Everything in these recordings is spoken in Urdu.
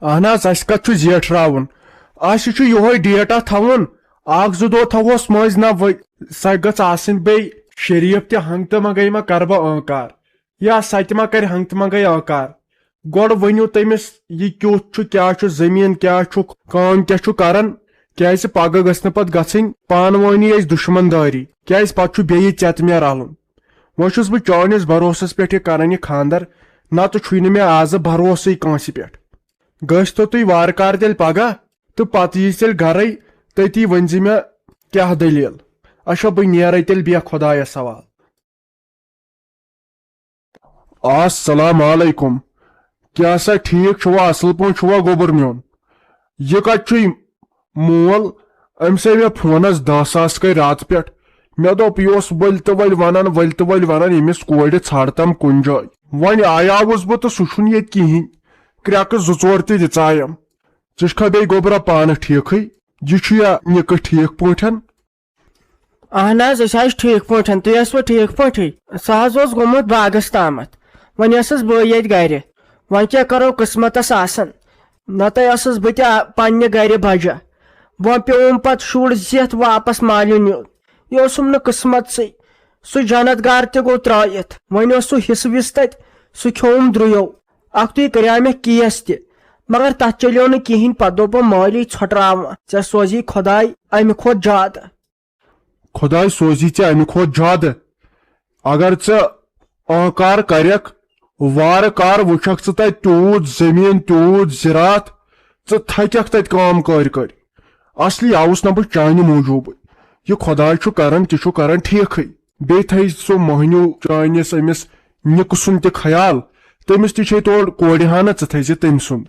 اہن حظ اسہِ کتھ چھُ زیٹھراوُن اسہِ چھُ یہوے ڈیٹا تھاوُن اکھ زٕ دۄہ تھاوہوس مٔنٛزۍ نہ سۄ گٔژھ آسٕنۍ بیٚیہِ شریٖف تہِ ہنٛگہٕ تہٕ منٛگے ما کرٕ بہٕ ٲنکار یا سۄ تہِ ما کرِ ہنٛگہٕ تہٕ منٛگے ٲنکار گۄڈٕ ؤنِو تٔمِس یہِ کیُتھ چھُ کیاہ چھُ زٔمیٖن کیاہ چھُکھ کٲم کیاہ چھُ کران کیازِ پگہہ گٔژھ نہٕ پتہٕ گژھٕنۍ پانہٕ ؤنی أسۍ دُشمن دٲری کیازِ پتہٕ چھُ بیٚیہِ ژٮ۪تہٕ رلُن وۄنۍ چھُس بہٕ چٲنِس بروسس پٮ۪ٹھ یہِ کران یہِ خاندر نتہٕ چھُے نہٕ مےٚ آزٕ بروسٕے کٲنٛسہِ پٮ۪ٹھ گٔژھۍ تو تُہۍ وارٕ کارٕ تیٚلہِ پگہہ تہٕ پتہٕ یی تیٚلہِ گرے تٔتی ؤنزِ مےٚ کیاہ دٔلیٖل اچھا بہٕ نیرے تیٚلہِ بیٚہہ خۄدایس حوال السلام علیکم کیاہ سا ٹھیٖک چھُوا اصل پٲٹھۍ چھُوا گوٚبُر میون یہِ کتہِ چھُے مول أمۍ سے مےٚ فونس 10,000 گٔے راتہٕ پٮ۪ٹھ مےٚ دوٚپ یہِ اوس ؤلۍ تہٕ ؤلۍ ونان ییٚمِس کورِ ژھانڈ تم کُنہِ جایہِ وۄنۍ آیاوُس بہٕ تہٕ سُہ چھُنہٕ ییٚتہِ کِہینۍ کرٛٮ۪کہٕ 2-4 تہِ دِژایم ژٕ چھکھا بیٚیہِ گوٚبرا پانہٕ ٹھیٖکھٕے یہِ چھُ یا نِکہٕ ٹھیٖک پٲٹھۍ اہن حظ أسۍ حظ ٹھیٖک پٲٹھۍ تُہۍ ٲسوٕ ٹھیٖک پٲٹھی سُہ حظ اوس گوٚمُت باغس تامتھ وۄنۍ ٲسٕس بہٕ ییٚتہِ گرِ وۄنۍ کیاہ کرو قٕسمتس آسان نتہٕ ٲسٕس بہٕ تہِ پننہِ گرِ بجا وۄنۍ پیوم پتہٕ شُر زیتھ واپس مالہِ نیُن یہِ اوسُم نہٕ قٕسمتسٕے سُہ جنت گار تہِ گوٚو ترٲیِتھ وۄنۍ اوس سُہ حصہٕ وِصہٕ تتہِ سُہ کھیوم درٛویو اکھتُے کریاو مےٚ کیس تہِ مگر تتھ چلیو نہٕ کہیٖنۍ پتہٕ دوٚپُم مٲلی ژھۄٹراوان ژےٚ سوزی خۄداے امہِ کھۄتہٕ زیادٕ خۄداے سوزی ژےٚ امہِ کھۄتہٕ زیادٕ اگر ژٕ ٲنکار کریکھ وارٕ کار وٕچھکھ ژٕ تتہِ تیوٗت زٔمیٖن تیوٗت زِراعت ژٕ تھککھ تتہِ کٲم کٔرۍ اصلی آوُس نہ بہٕ چانہِ موٗجوٗبٕے یہِ خۄداے چھُ کران تہِ چھُ کران ٹھیٖکھٕے بیٚیہِ تھٲے سُہ مٔہنیوٗ چٲنِس أمِس نِکہٕ سُنٛد تہِ خیال تٔمِس تہِ چھے تورٕ کورِ ہانہ ژٕ تھٲیزِ تٔمۍ سُنٛد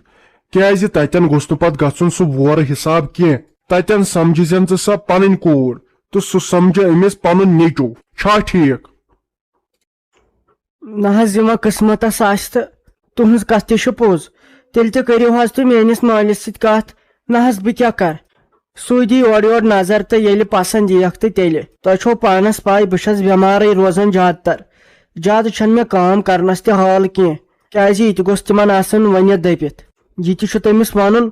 کیازِ تتٮ۪ن گوٚژھ نہٕ پتہٕ گژھُن سُہ وورٕ حساب کینٛہہ تتٮ۪ن سمجھزٮ۪ن ژٕ سۄ پنٕنۍ کوٗر تہٕ سُہ سمجھِ أمِس پنُن نیٚچوٗ چھا ٹھیٖک نہ حظ یہِ وۄنۍ قٕسمتس آسہِ تہٕ تُہنٛز کتھ تہِ چھِ پوٚز تیٚلہِ تہِ کٔرِو حظ تُہۍ میٲنِس مٲلِس سۭتۍ کتھ نہ حظ بہٕ کیاہ کرٕ سُے دی یورٕ نظر تہٕ ییٚلہِ پسنٛد ییٖکھ تہٕ تیٚلہِ تۄہہِ چھو پانس پاے بہٕ چھس بٮ۪مارٕے روزان زیادٕ تر زیادٕ چھنہٕ مےٚ کٲم کرنس تہِ حال کینٛہہ کیازِ یہِ تہِ گوٚژھ تِمن آسُن ؤنِتھ دٔپِتھ یہِ تہِ چھُ تٔمِس ونُن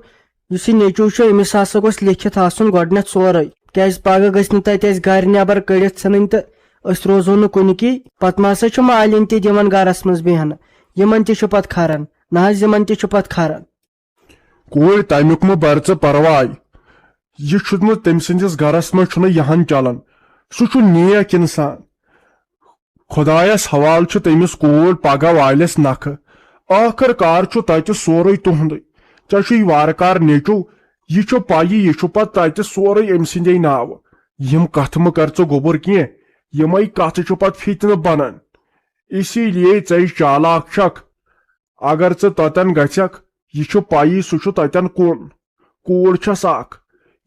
یُس یہِ نیٚچوٗ چھُ أمِس ہسا گوٚژھ لیکھِتھ آسُن گۄڈٕنیتھ سورُے کیازِ پگہہ گٔژھۍ نہٕ تتہِ أسۍ گرِ نٮ۪بر کٔڑِتھ ژھٕنٕنۍ تہٕ أسۍ روزو نہٕ کُنِکی پتہٕ ما ہسا چھُ مالِنۍ تہِ دِوان گرس منٛز بیہنہٕ یِمن تہِ چھُ پتہٕ کھران نہ حظ یِمن تہِ چھُ پتہٕ کھران کوٗر تمیُک مہٕ بر ژٕ پرواے یہِ چھُنہٕ تٔمۍ سٕنٛدِس گرس منٛز چھُنہٕ یہان چلان سُہ چھُ نیک انسان خۄدایس حوالہٕ چھُ تٔمِس کوٗر پگہہ والٮ۪س نکھٕ ٲخٕر کار چھُ تتہِ سورُے تُہنٛدُے ژےٚ چھُے وارٕ کار نیٚچوٗ یہِ چھُ پایی یہِ چھُ پتہٕ تتہِ سورُے أمۍ سٕنٛدے ناوٕ یِم کتھٕ مہٕ کر ژٕ گوٚبُر کینٛہہ یِمے کتھٕ چھُ پتہٕ فِتنہٕ بنان اسی لیے ژےٚ چالاک چھکھ اگر ژٕ تتٮ۪ن گژھکھ یہِ چھُ پایی سُہ چھُ تتٮ۪ن کُن کوٗر چھس اکھ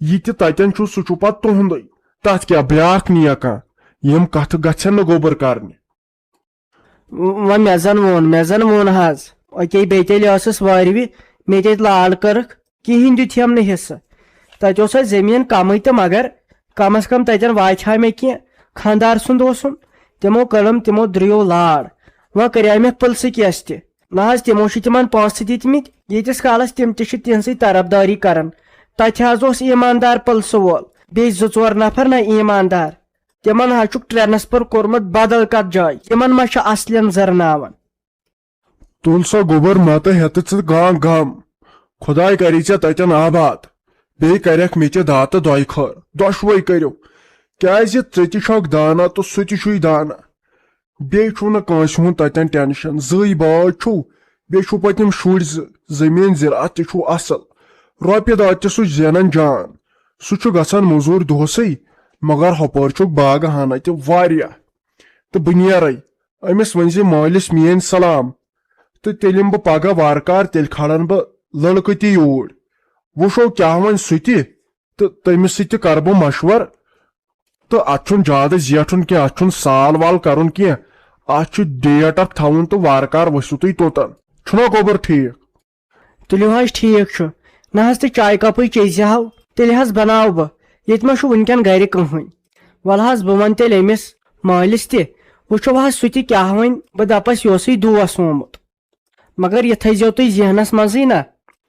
یہِ تہِ تتٮ۪ن چھُ سُہ چھُ پتہٕ تُہنٛدُے تتھ کیاہ بیاکھ نِیا کانٛہہ یِم کتھٕ گژھن نہٕ گوٚبُر کرنہِ وۄنۍ مےٚ زن ووٚن حظ اکے بیٚیہِ تیٚلہِ ٲسٕس وارِوِ مےٚ تہِ لال کٔرٕکھ کہیٖنۍ دِتہم نہٕ حصہٕ تتہِ اوس اسہِ زٔمیٖن کمٕے تہٕ مگر کم از کم تتٮ۪ن واتہِ ہا مےٚ کینٛہہ خانٛدار سُنٛد اوسُم تِمو کٔرٕم تِمو درٛیو لاڑ وۄنۍ کریاے مےٚ پٕلسہٕ کیس تہِ نہ حظ تِمو چھِ تِمن پونٛسہٕ دِتمٕتۍ ییٖتِس کالس تِم تہِ چھِ تِہنٛزٕے طرفدٲری کران تتہِ حظ اوس ایٖماندار پٕلسہٕ وول بیٚیہِ 2-4 نفر نہ ایٖماندار تِمن حظ چھُکھ ٹرانسفر کوٚرمُت بدل کتھ جایہِ تِمن ما چھِ اصلٮ۪ن زرناوان تُل سا گوٚبُر نتہٕ ہیٚتہٕ ژٕ غم خۄداے کری ژےٚ تتٮ۪ن آباد بیٚیہِ کریکھ مےٚ تہِ داتہٕ دۄیہِ خٲر دۄشوے کٔرِو کیازِ ژٕ تہِ چھکھ دانا تہٕ سُہ تہِ چھُے دانا بیٚیہِ چھُ نہٕ کٲنٛسہِ ہُنٛد تتٮ۪ن ٹینشن 2 بٲژ چھُو بیٚیہِ چھُو پتہٕ یِم شُرۍ 2 زٔمیٖن زِراعت تہِ چھُو اصل رۄپیہِ دہ تہِ سُہ زینان جان سُہ چھُ گژھان موٚزوٗرۍ دۄہسٕے مگر ہۄپٲرۍ چھُکھ باغہٕ ہانہ تہِ واریاہ تہٕ بہٕ نیرے أمِس ؤنزِ مٲلِس میٲنۍ سلام تہٕ تیٚلہِ یِمہٕ بہٕ پگہہ وارٕ کار تیٚلہِ کھالن بہٕ لڑکہٕ تہِ یوٗرۍ وٕچھو کیاہ وۄنۍ سُہ تہِ تہٕ تٔمِس سۭتۍ تہِ کرٕ بہٕ مشور تہٕ اتھ چھُنہٕ زیادٕ زیٹھُن کینٛہہ اتھ چھُنہٕ سال وال کرُن کینٛہہ اتھ چھُ ڈیٹ اکھ تھاوُن تہٕ وارٕ کار ؤسِو تُہۍ توٚتن چھُنا گوٚبُر ٹھیٖک تُلِو حظ ٹھیٖک چھُ نہ حظ تہٕ چاے کپٕے چیٚزِ ہو تیٚلہِ حظ بناو بہٕ ییٚتہِ ما چھُ وُنکٮ۪ن گرِ کٕہٕنۍ ول حظ بہٕ ونہٕ تیٚلہِ أمِس مٲلِس تہِ وٕچھو حظ سُہ تہِ کیاہ وۄنۍ بہٕ دپس یہِ اوسُے دوس آمُت مگر یہِ تھٲیزیو تُہۍ ذہنس منٛزٕے نہ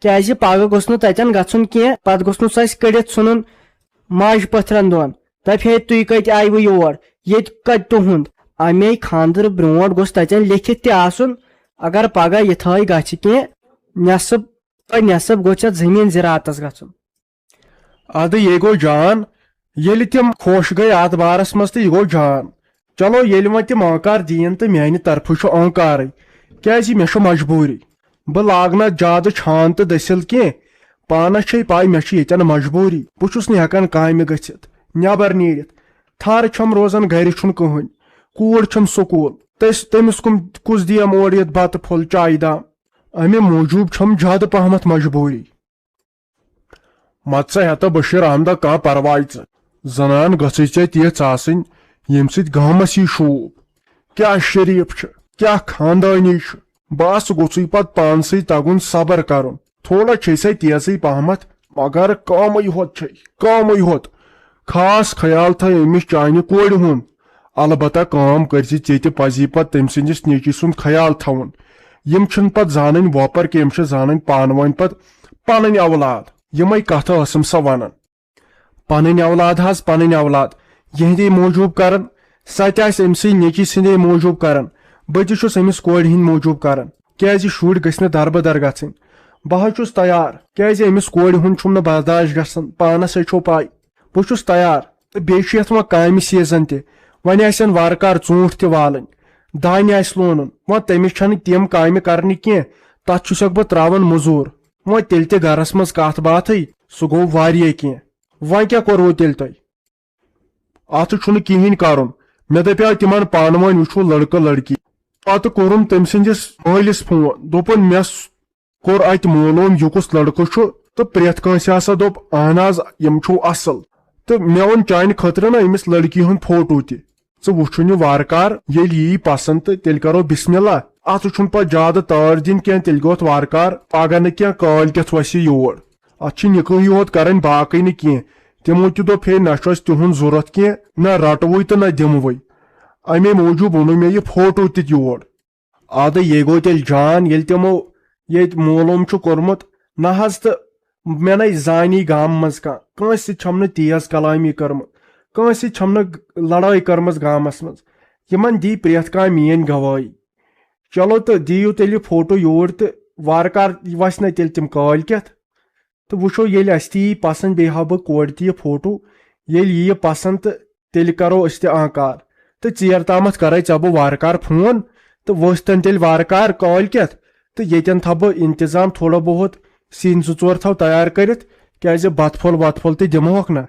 کیازِ پگہہ گوٚژھ نہٕ تتٮ۪ن گژھُن کینٛہہ پتہٕ گوٚژھ نہٕ کٔڑِتھ ژھٕنُن ماجہِ پٔتھرن دۄن دپہِ ہے تُہۍ کتہِ آیوٕ یور ییٚتہِ کتہِ تُہُنٛد امے خانٛدرٕ برونٛٹھ گوٚژھ تتٮ۪ن لیکھِتھ تہِ آسُن اگر پگہہ یِتھٲے گژھِ کینٛہہ نٮ۪صٕب نٮ۪صٕب گوٚژھ اتھ زٔمیٖن زِراتس گژھُن. ادٕ یے گوٚو جان ییٚلہِ تِم خۄش گٔے اتھ بارس منٛز تہٕ یہِ گوٚو جان چلو ییٚلہِ وۄنۍ تِم آنکار دِیِن تہٕ میانہِ طرفہٕ چھُ آنکارٕے کیازِ مےٚ چھُ مجبوٗری بہٕ لاگہٕ نہٕ زیادٕ چھان تہٕ دٔسِل کینٛہہ پانس چھے پاے مےٚ چھِ ییٚتٮ۪ن مجبوٗری بہٕ چھُس نہٕ ہٮ۪کان کامہِ گٔژھِتھ نٮ۪بر نیٖرِتھ تھر چھم روزان گرِ چھُنہٕ کٕہٕنۍ کوٗر چھم سکوٗل تٔمِس کُس دِیم اورٕ یِتھ بتہٕ پھوٚل چایہِ دام امہِ موٗجوٗب چھم زیادٕ پہمتھ مجبوٗری. مت سا ہیٚتہٕ بشیٖر احمدہ کانٛہہ پرواے ژٕ زنان گٔژھٕے ژےٚ تِژھ آسٕنۍ ییٚمہِ سۭتۍ گامس یی شوٗب کیاہ شریٖف چھُ کیاہ خاندٲنی چھُ بس گوٚژھُے پتہٕ پانسٕے تگُن صبر کرُن تھوڑا چھے سا تیزٕے پہمتھ مگر کامٕے ہوت چھے کامٕے ہوت خاص خیال تھٲے أمِس چانہِ کورِ ہُنٛد البتہ کٲم کٔرزِ ژےٚ تہِ پزی پتہٕ تٔمۍ سٕنٛدِس نیٚچی سُنٛد خیال تھاوُن یِم چھِنہٕ پتہٕ زانٕنۍ وۄپر کینٛہہ یِم چھِ زانٕنۍ پانہٕ ؤنۍ پتہٕ پنٕنۍ اولاد یِمے کتھٕ ٲسٕم سا ونان پنٕنۍ اولاد حظ پنٕنۍ اولاد یِہنٛدے موٗجوٗب کران سۄ تہِ آسہِ أمسٕے نیٚچی سٕنٛدے موٗجوٗب کران بہٕ تہِ چھُس أمِس کورِ ہٕنٛدۍ موٗجوٗب کران کیازِ شُرۍ گٔژھۍ نہٕ دربٕدر گژھٕنۍ بہٕ حظ چھُس تیار کیازِ أمِس کورِ ہُنٛد چھُم نہٕ برداش گژھان پانس ہے چھو پاے بہٕ چھُس تیار تہٕ بیٚیہِ چھُ یتھ وۄنۍ کامہِ سیٖزن تہِ وۄنۍ آسن وارٕ کار ژوٗنٛٹھۍ تہِ والٕنۍ دانہِ آسہِ لونُن وۄنۍ تٔمِس چھنہٕ تِم کامہِ کرنہِ کینٛہہ تتھ چھُسکھ بہٕ تراوان موٚزوٗر وۄنۍ تیٚلہِ تہِ گرس منٛز کتھ باتھٕے سُہ گوٚو واریاہ کینٛہہ وۄنۍ کیٛاہ کوٚروٕ تیٚلہِ تۄہہِ اتھ چھُنہٕ کِہینۍ کرُن مےٚ دپیاو تِمن پانہٕ ؤنۍ وٕچھو لڑکہٕ لڑکی پتہٕ کوٚرُم تٔمۍ سٕنٛدِس مٲلِس فون دوٚپُن مےٚ کوٚر اتہِ معلوٗم یہِ کُس لڑکہٕ چھُ تہٕ پرٛٮ۪تھ کٲنٛسہِ ہسا دوٚپ اہن حظ یِم چھُو اصل تہٕ مےٚ ووٚن چانہِ خٲطرٕ نا أمِس لڑکی ہُنٛد فوٹو تہِ ژٕ وٕچھُن یہِ وارٕ کار ییٚلہِ یی پسنٛد تہٕ تیٚلہِ کرو بسم اللہ اتھ چھُنہٕ پتہٕ زیادٕ تٲر دِنۍ کینٛہہ تیٚلہِ گوٚو اتھ وارٕ کار پگہہ نہٕ کینٛہہ کٲلۍ کٮ۪تھ وسہِ یور اتھ چھِ نِکٲحی یوت کرٕنۍ باقٕے نہٕ کینٛہہ تِمو تہِ دوٚپ ہے نہ چھُ اسہِ تِہُنٛد ضروٗرت کینٛہہ نہ رٹوٕے تہٕ نہ دِموٕے امے موٗجوٗب ووٚنُم مےٚ یہِ فوٹو تہِ یور ادٕ یے گوٚو تیٚلہِ جان ییٚلہِ تِمو ییٚتہِ معلوٗم چھُ کوٚرمُت نہ حظ تہٕ مےٚ نے زانی گامہٕ منٛز کٲنٛسہِ سۭتۍ چھم نہٕ تیز کلامی کٔرمٕژ کٲنٛسہِ سۭتۍ چھم نہٕ لڑٲے کٔرمٕژ گامس منٛز یِمن دی پرٛٮ۪تھ کانٛہہ میٲنۍ گوٲیی چلو تہٕ دِیِو تیٚلہِ یہِ فوٹو یور تہٕ وارٕ کار وسہِ نہ تیٚلہِ تِم کٲلۍ کٮ۪تھ تہٕ وٕچھو ییٚلہِ اسہِ تہِ یی پسنٛد بیٚیہِ ہاو بہٕ کورِ تہِ یہِ فوٹو ییٚلہِ ییہِ پسنٛد تہٕ تیٚلہِ کرو أسۍ تہِ آنکار تہٕ ژیر تامتھ کرے ژےٚ بہٕ وارٕ کار فون تہٕ ؤسۍتن تیٚلہِ وارٕ کار کٲلۍ کٮ۪تھ تہٕ ییٚتٮ۪ن تھاو بہٕ انتظام تھوڑا بہت سِنۍ 2-4 تھاو تیار کٔرِتھ کیازِ بتہٕ پھوٚل وتہٕ پھوٚل تہِ دِمہوکھ نہ